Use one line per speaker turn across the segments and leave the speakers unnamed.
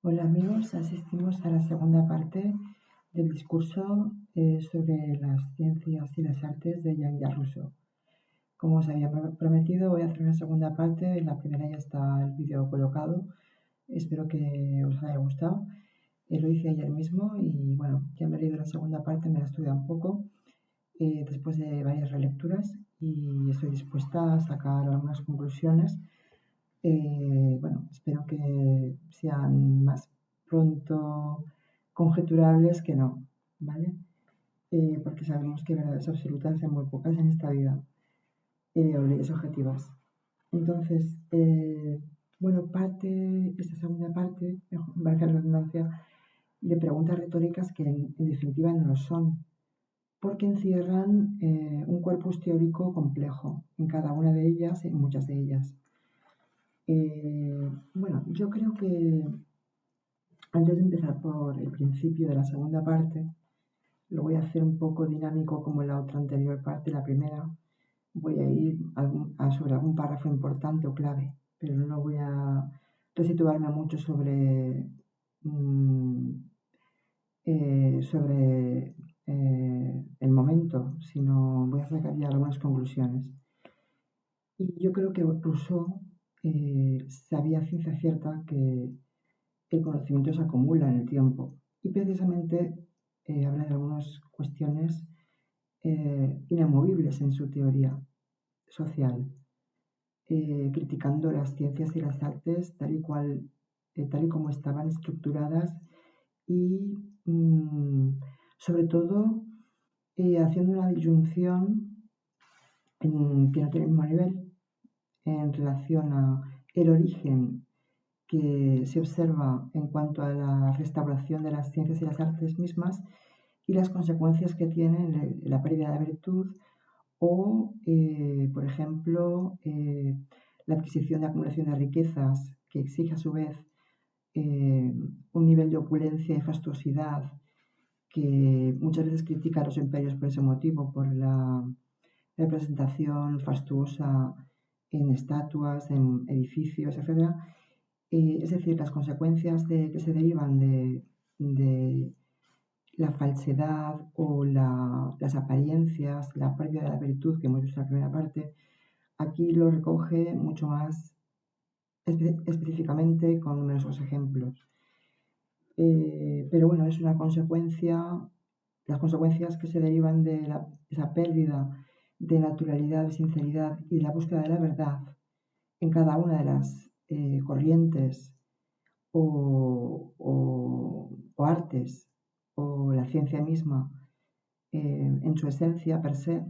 Hola amigos, asistimos a la segunda parte del discurso sobre las ciencias y las artes de Jean-Jacques Rousseau. Como os había prometido, voy a hacer una segunda parte. En la primera ya está el vídeo colocado. Espero que os haya gustado. Lo hice ayer mismo y bueno, ya me he leído la segunda parte, me la he estudiado un poco después de varias relecturas y estoy dispuesta a sacar algunas conclusiones. Bueno, espero que sean más pronto conjeturables que no, ¿vale? Porque sabemos que verdades absolutas hay muy pocas en esta vida, o leyes objetivas. Entonces, bueno, esta segunda parte, valga la redundancia, de preguntas retóricas que en definitiva no lo son, porque encierran un corpus teórico complejo en cada una de ellas, en muchas de ellas. Bueno, yo creo que antes de empezar por el principio de la segunda parte, lo voy a hacer un poco dinámico como en la otra anterior parte, la primera. Voy a ir sobre algún párrafo importante o clave, pero no voy a resituarme mucho sobre el momento, sino voy a sacar ya algunas conclusiones. Y yo creo que Rousseau sabía a ciencia cierta que el conocimiento se acumula en el tiempo y precisamente habla de algunas cuestiones inamovibles en su teoría social, criticando las ciencias y las artes tal y como estaban estructuradas y sobre todo haciendo una disyunción que no tiene el mismo nivel en relación a el origen que se observa en cuanto a la restauración de las ciencias y las artes mismas y las consecuencias que tienen la pérdida de virtud o, por ejemplo, la adquisición de acumulación de riquezas que exige a su vez un nivel de opulencia y fastuosidad que muchas veces critica a los imperios por ese motivo, por la representación fastuosa en estatuas, en edificios, etc. Es decir, las consecuencias que se derivan de la falsedad o las apariencias, la pérdida de la virtud que hemos visto en la primera parte, aquí lo recoge mucho más específicamente con numerosos ejemplos. Pero bueno, es una consecuencia, las consecuencias que se derivan de esa pérdida de naturalidad, de sinceridad y de la búsqueda de la verdad en cada una de las corrientes o artes o la ciencia misma en su esencia per se,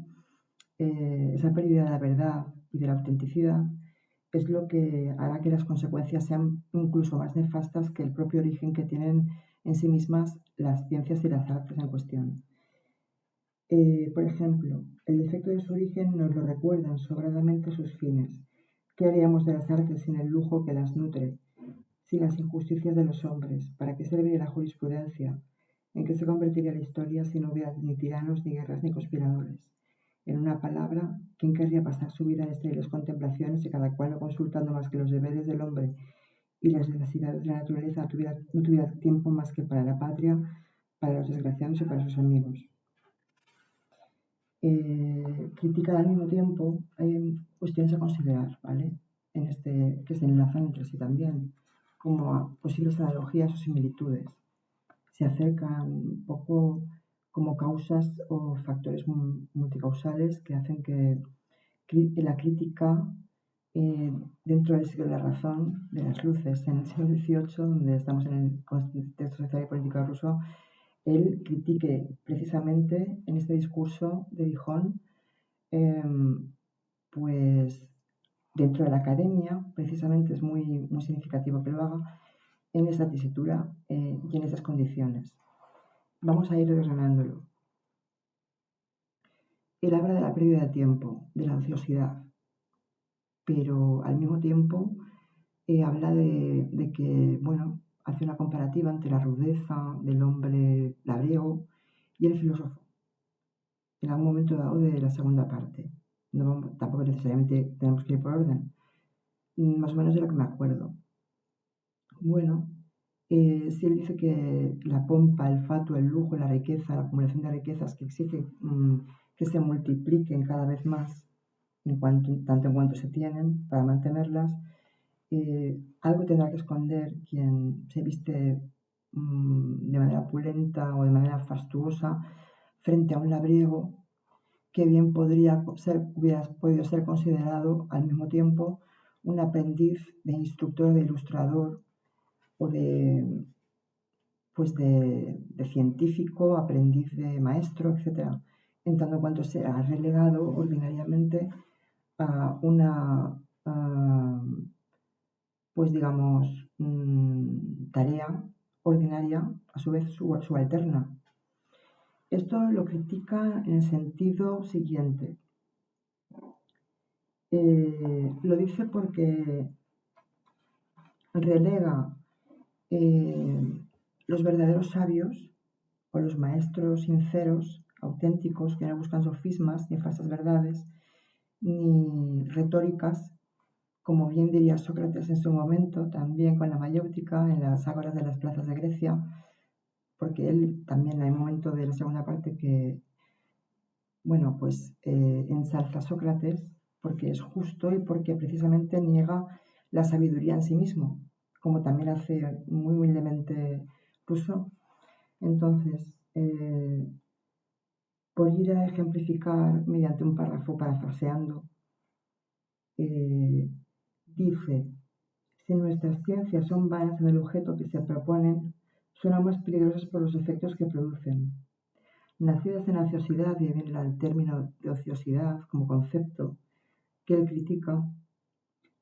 esa pérdida de la verdad y de la autenticidad es lo que hará que las consecuencias sean incluso más nefastas que el propio origen que tienen en sí mismas las ciencias y las artes en cuestión. Por ejemplo, el defecto de su origen nos lo recuerdan sobradamente sus fines. ¿Qué haríamos de las artes sin el lujo que las nutre? Sin las injusticias de los hombres, ¿para qué serviría la jurisprudencia? ¿En qué se convertiría la historia si no hubiera ni tiranos, ni guerras, ni conspiradores? En una palabra, ¿quién querría pasar su vida en estériles contemplaciones y cada cual no consultando más que los deberes del hombre y las necesidades de la naturaleza no tuviera tiempo más que para la patria, para los desgraciados y para sus amigos? Critica al mismo tiempo, hay cuestiones a considerar, ¿vale? Que se enlazan entre sí también, como posibles analogías o similitudes. Se acercan un poco como causas o factores multicausales que hacen que la crítica dentro del siglo de la razón, de las luces, en el siglo XVIII, donde estamos en el contexto social y político de Rousseau, él critique precisamente en este discurso de Dijon, pues dentro de la academia, precisamente es muy significativo que lo haga, en esta tesitura y en estas condiciones. Vamos a ir desgranándolo. Él habla de la pérdida de tiempo, de la ociosidad, pero al mismo tiempo habla de que, bueno, hace una comparativa entre la rudeza del hombre labriego y el filósofo, en algún momento dado de la segunda parte. Tampoco necesariamente tenemos que ir por orden, más o menos de lo que me acuerdo. Bueno, Si él dice que la pompa, el fato, el lujo, la riqueza, la acumulación de riquezas que exige que se multipliquen cada vez más tanto en cuanto se tienen para mantenerlas, algo tendrá que esconder quien se viste de manera opulenta o de manera fastuosa frente a un labriego que bien hubiera podido ser considerado al mismo tiempo un aprendiz de instructor, de ilustrador o de científico, aprendiz de maestro, etc. En tanto cuanto sea relegado ordinariamente a una, pues digamos, tarea ordinaria, a su vez subalterna. Esto lo critica en el sentido siguiente. Lo dice porque relega los verdaderos sabios o los maestros sinceros, auténticos, que no buscan sofismas ni falsas verdades, ni retóricas, como bien diría Sócrates en su momento, también con la mayéutica en las ágoras de las plazas de Grecia, porque él también hay un momento de la segunda parte que, bueno, pues ensalza a Sócrates porque es justo y porque precisamente niega la sabiduría en sí mismo, como también hace muy humildemente Rousseau. Entonces, por ir a ejemplificar mediante un párrafo parafraseando, dice: si nuestras ciencias son vanas en el objeto que se proponen, son aún más peligrosas por los efectos que producen. Nacidas en la ociosidad, y viene el término de ociosidad como concepto que él critica,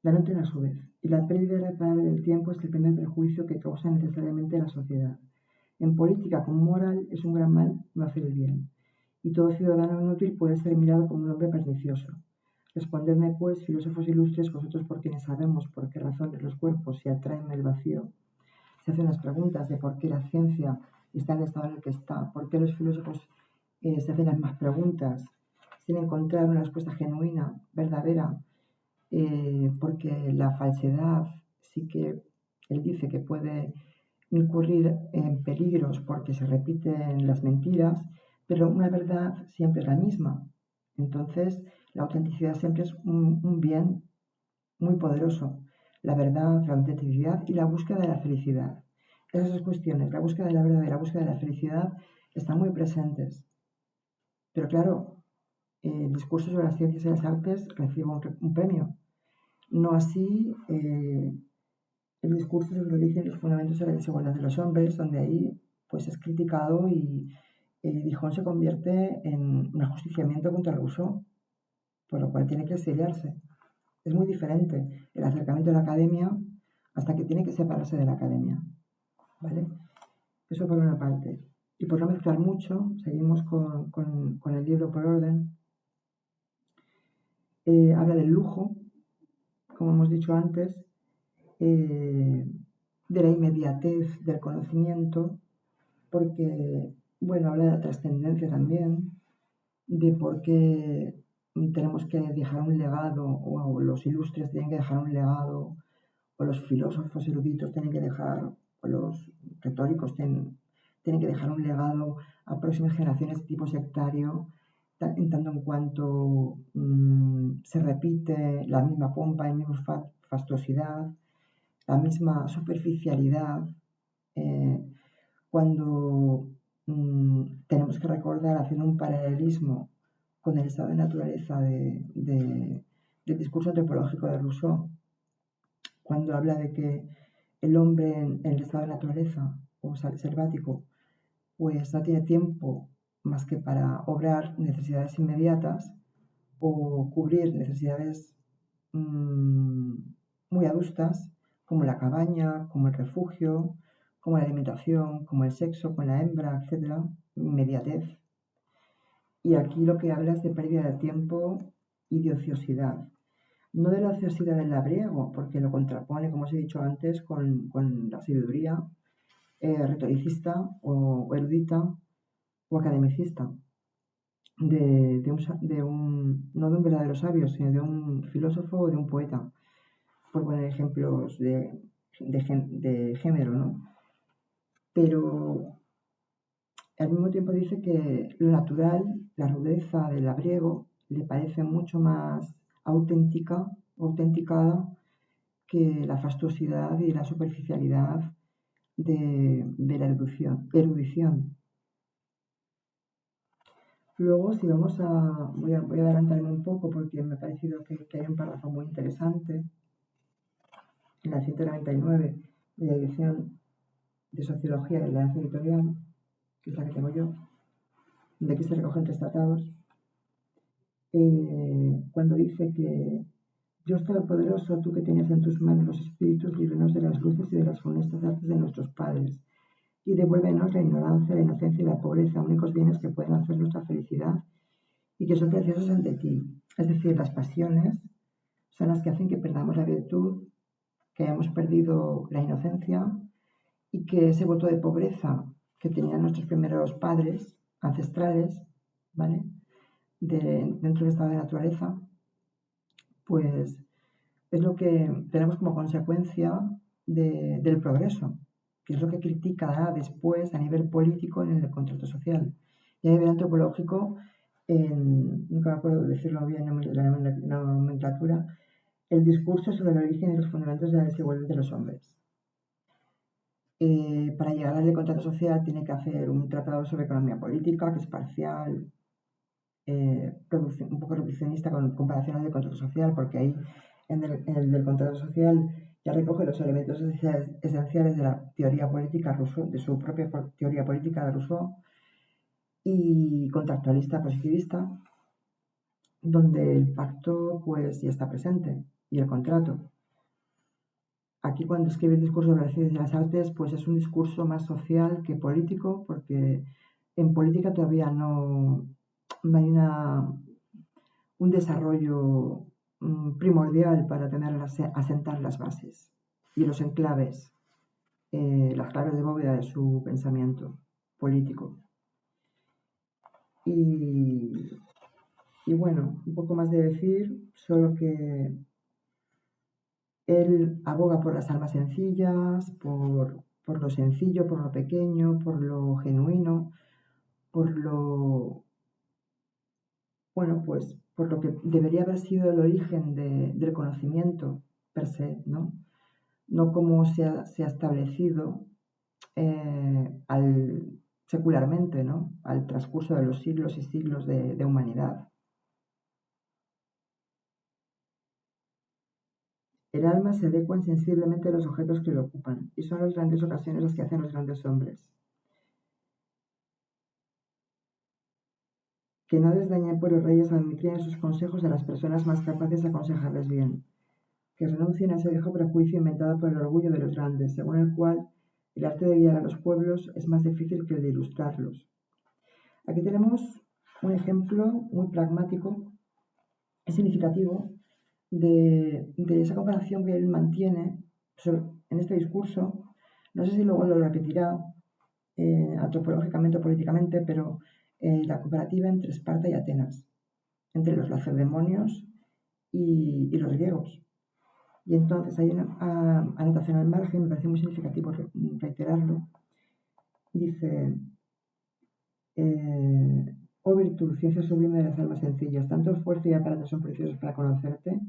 la notan a su vez, y la pérdida irreparable del tiempo es el primer perjuicio que causa necesariamente la sociedad. En política como moral es un gran mal no hacer el bien, y todo ciudadano inútil puede ser mirado como un hombre pernicioso. Respondedme, pues, filósofos ilustres, vosotros por quienes sabemos por qué razones los cuerpos se atraen del vacío, se hacen las preguntas de por qué la ciencia está en el estado en el que está, por qué los filósofos se hacen las más preguntas sin encontrar una respuesta genuina, verdadera, porque la falsedad sí que él dice que puede incurrir en peligros porque se repiten las mentiras, pero una verdad siempre es la misma. Entonces, la autenticidad siempre es un bien muy poderoso. La verdad, la autenticidad y la búsqueda de la felicidad. Esas dos cuestiones, la búsqueda de la verdad y la búsqueda de la felicidad, están muy presentes. Pero claro, el discurso sobre las ciencias y las artes recibe un premio. No así el discurso sobre el origen y los fundamentos de la desigualdad de los hombres, donde ahí pues es criticado y Dijon se convierte en un ajusticiamiento contra Rousseau, por lo cual tiene que exiliarse. Es muy diferente el acercamiento a la academia hasta que tiene que separarse de la academia, ¿vale? Eso por una parte. Y por no mezclar mucho, seguimos con el libro por orden. Habla del lujo, como hemos dicho antes, de la inmediatez del conocimiento, porque, bueno, habla de la trascendencia también, de por qué tenemos que dejar un legado, o los ilustres tienen que dejar un legado, o los filósofos eruditos tienen que dejar, o los retóricos tienen que dejar un legado a próximas generaciones de tipo sectario, en tanto en cuanto se repite la misma pompa, la misma fastuosidad, la misma superficialidad, cuando tenemos que recordar, haciendo un paralelismo con el estado de naturaleza del discurso antropológico de Rousseau, cuando habla de que el hombre en el estado de naturaleza o selvático pues no tiene tiempo más que para obrar necesidades inmediatas o cubrir necesidades muy adustas, como la cabaña, como el refugio, como la alimentación, como el sexo con la hembra, etc. Inmediatez. Y aquí lo que habla es de pérdida de tiempo y de ociosidad. No de la ociosidad del labriego, porque lo contrapone, como os he dicho antes, con la sabiduría retoricista o erudita o academicista, no de un verdadero sabio, sino de un filósofo o de un poeta, por poner ejemplos de género, ¿no? pero al mismo tiempo dice que lo natural, la rudeza del labriego, le parece mucho más auténtica o autenticada que la fastuosidad y la superficialidad de la erudición. Luego, si vamos voy a adelantarme un poco porque me ha parecido que hay un párrafo muy interesante en la 199 de la edición de Sociología de la Edad Editorial, que es la que tengo yo, de aquí se recogen 3 tratados, cuando dice que Dios Todopoderoso, tú que tienes en tus manos los espíritus, líbranos de las luces y de las funestas artes de nuestros padres, y devuélvenos la ignorancia, la inocencia y la pobreza, únicos bienes que pueden hacer nuestra felicidad y que son preciosos ante ti. Es decir, las pasiones son las que hacen que perdamos la virtud, que hayamos perdido la inocencia y que ese voto de pobreza que tenían nuestros primeros padres ancestrales, ¿vale? Dentro del estado de naturaleza, pues es lo que tenemos como consecuencia del progreso, que es lo que critica después a nivel político en el contrato social. Y a nivel antropológico, nunca me acuerdo de decirlo bien en la nomenclatura, el discurso sobre el origen y los fundamentos de la desigualdad de los hombres. Para llegar al contrato social tiene que hacer un tratado sobre economía política, que es parcial, un poco reduccionista con comparación al del contrato social, porque ahí en el del contrato social ya recoge los elementos esenciales de la teoría política Rousseau, de su propia teoría política de Rousseau, y contractualista positivista, donde el pacto pues ya está presente, y el contrato. Aquí cuando escribe el discurso de las ciencias y las artes, pues es un discurso más social que político, porque en política todavía no hay un desarrollo primordial para asentar las bases y los enclaves, las claves de bóveda de su pensamiento político. Y bueno, un poco más de decir, solo que él aboga por las almas sencillas, por lo sencillo, por lo pequeño, por lo genuino, por lo, bueno, pues por lo que debería haber sido el origen del conocimiento per se, ¿no? No como se ha establecido secularmente, ¿no? Al transcurso de los siglos y siglos de humanidad. El alma se adecua insensiblemente a los objetos que lo ocupan, y son las grandes ocasiones las que hacen los grandes hombres. Que no desdeñen por los reyes admitir en sus consejos a las personas más capaces de aconsejarles bien, que renuncien a ese viejo prejuicio inventado por el orgullo de los grandes, según el cual el arte de guiar a los pueblos es más difícil que el de ilustrarlos. Aquí tenemos un ejemplo muy pragmático y significativo de esa comparación que él mantiene en este discurso. No sé si luego lo repetirá antropológicamente o políticamente, pero la comparativa entre Esparta y Atenas, entre los lacedemonios y los griegos. Y entonces hay una anotación al margen, me parece muy significativo reiterarlo. Dice, oh virtud, ciencia sublime de las almas sencillas, tanto esfuerzo y aparato son preciosos para conocerte,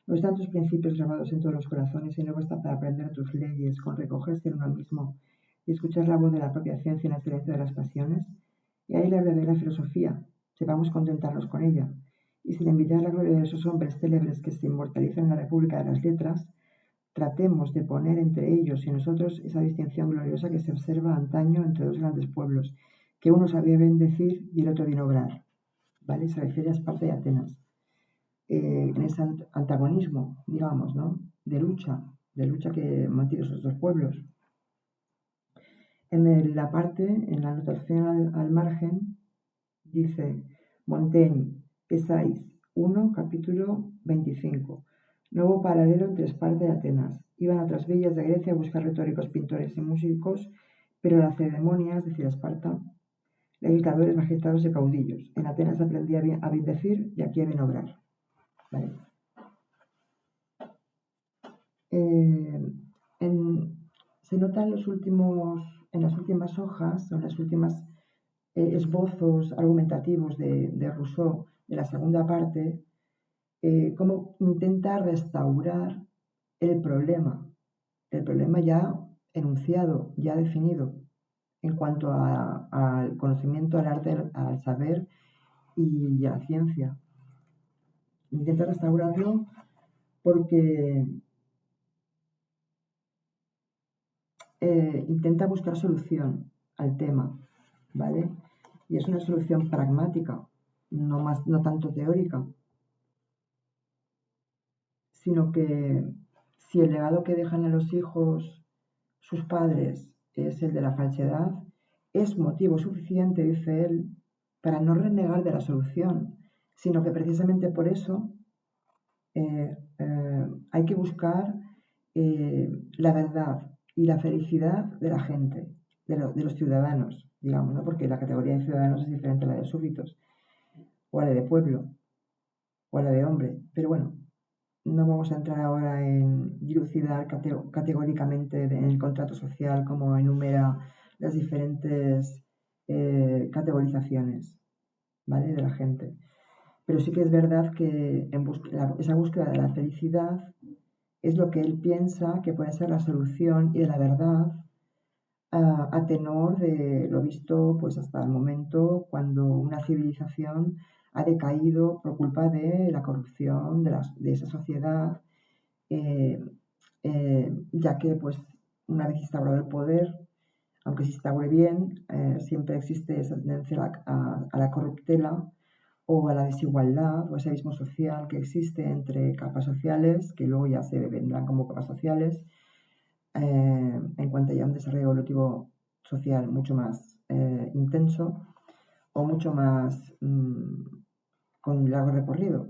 no están tus principios grabados en todos los corazones y no basta para aprender tus leyes, con recogerse en uno mismo y escuchar la voz de la propia ciencia en el silencio de las pasiones. Y ahí la verdadera filosofía, sepamos contentarnos con ella. Y sin envidiar la gloria de esos hombres célebres que se inmortalizan en la República de las Letras, tratemos de poner entre ellos y nosotros esa distinción gloriosa que se observa antaño entre dos grandes pueblos, que uno sabía bendecir y el otro bien obrar. ¿Vale? Se refiere a Esparta y Atenas. En ese antagonismo, digamos, ¿no? de lucha que mantiene esos dos pueblos. En la anotación al margen, dice Montaigne, Pesáis 1, capítulo 25. Nuevo paralelo entre Esparta y Atenas. Iban a otras villas de Grecia a buscar retóricos, pintores y músicos, pero la Lacedemonia, es decir, Esparta, legisladores, magistrados y caudillos. En Atenas aprendía a bien decir y aquí a bien obrar. ¿Vale? Se nota en en las últimas hojas, o en las últimas esbozos argumentativos de Rousseau, de la segunda parte, cómo intenta restaurar el problema ya enunciado, ya definido, en cuanto al conocimiento, al arte, al saber y a la ciencia. Intenta restaurarlo porque intenta buscar solución al tema, ¿vale? Y es una solución pragmática, no tanto teórica, sino que si el legado que dejan a los hijos sus padres es el de la falsedad, es motivo suficiente, dice él, para no renegar de la solución, sino que precisamente por eso hay que buscar la verdad y la felicidad de la gente, de los ciudadanos, digamos, ¿no? Porque la categoría de ciudadanos es diferente a la de súbditos, o a la de pueblo, o a la de hombre. Pero bueno, no vamos a entrar ahora en dilucidar categóricamente en el contrato social como enumera las diferentes categorizaciones, ¿vale? De la gente. Pero sí que es verdad que esa búsqueda de la felicidad es lo que él piensa que puede ser la solución y de la verdad a tenor de lo visto pues hasta el momento cuando una civilización ha decaído por culpa de la corrupción de esa sociedad, ya que pues una vez instaurado el poder, aunque se instaure bien, siempre existe esa tendencia a la corruptela o a la desigualdad o ese abismo social que existe entre capas sociales, que luego ya se vendrán como capas sociales, en cuanto haya un desarrollo evolutivo social mucho más intenso o mucho más con largo recorrido.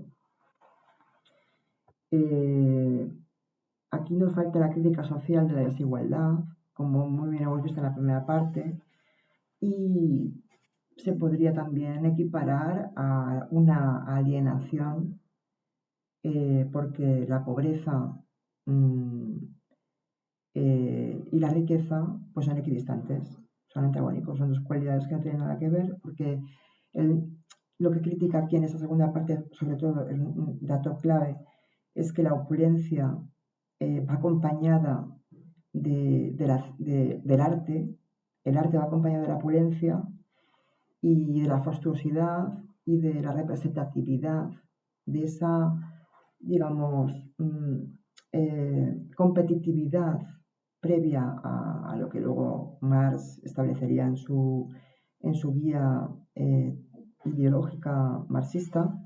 Aquí nos falta la crítica social de la desigualdad, como muy bien hemos visto en la primera parte, y se podría también equiparar a una alienación porque la pobreza y la riqueza pues son equidistantes, son antagónicos, son dos cualidades que no tienen nada que ver porque lo que critica aquí en esa segunda parte, sobre todo un dato clave, es que la opulencia va acompañada del arte, el arte va acompañado de la opulencia y de la fastuosidad y de la representatividad de esa, digamos, competitividad previa a lo que luego Marx establecería en su guía ideológica marxista,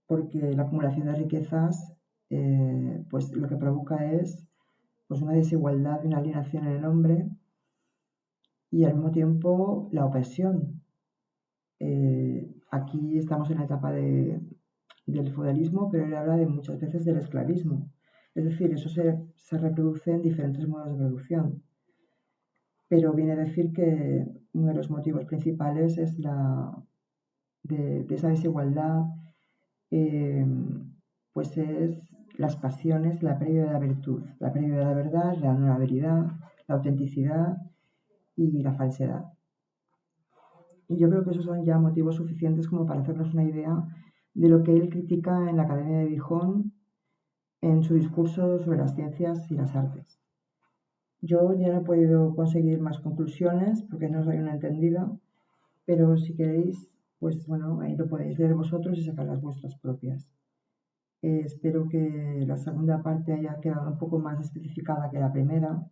porque la acumulación de riquezas pues lo que provoca es pues una desigualdad y una alienación en el hombre y al mismo tiempo la opresión. Aquí estamos en la etapa del feudalismo, pero él habla de muchas veces del esclavismo. Es decir, eso se reproduce en diferentes modos de producción. Pero viene a decir que uno de los motivos principales es de esa desigualdad, pues es las pasiones, la pérdida de la virtud, la pérdida de la verdad, la honorabilidad, la autenticidad y la falsedad. Y yo creo que esos son ya motivos suficientes como para hacernos una idea de lo que él critica en la Academia de Gijón en su discurso sobre las ciencias y las artes. Yo ya no he podido conseguir más conclusiones porque no soy una entendida, pero si queréis, pues bueno, ahí lo podéis leer vosotros y sacar las vuestras propias. Espero que la segunda parte haya quedado un poco más especificada que la primera,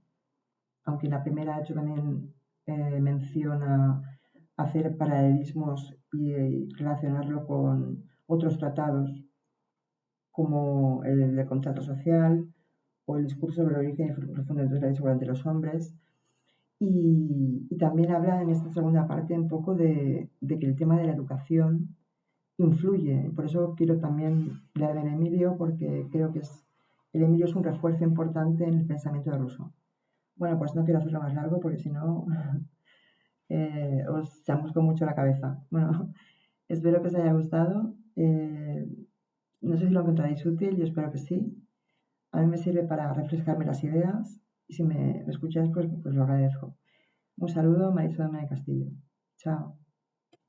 aunque la primera ha hecho también mención a hacer paralelismos y relacionarlo con otros tratados como el de contrato social o el discurso sobre el origen y frustración de la desigualdad entre los hombres. Y también habla en esta segunda parte un poco de que el tema de la educación influye. Por eso quiero también leer el Emilio, porque creo que el Emilio es un refuerzo importante en el pensamiento de Rousseau. Bueno, pues no quiero hacerlo más largo porque si no os chamusco mucho la cabeza. Bueno, espero que os haya gustado. No sé si lo encontraréis útil, yo espero que sí. A mí me sirve para refrescarme las ideas y si me escuchas, pues lo agradezco. Un saludo, Marisol de Castillo. Chao.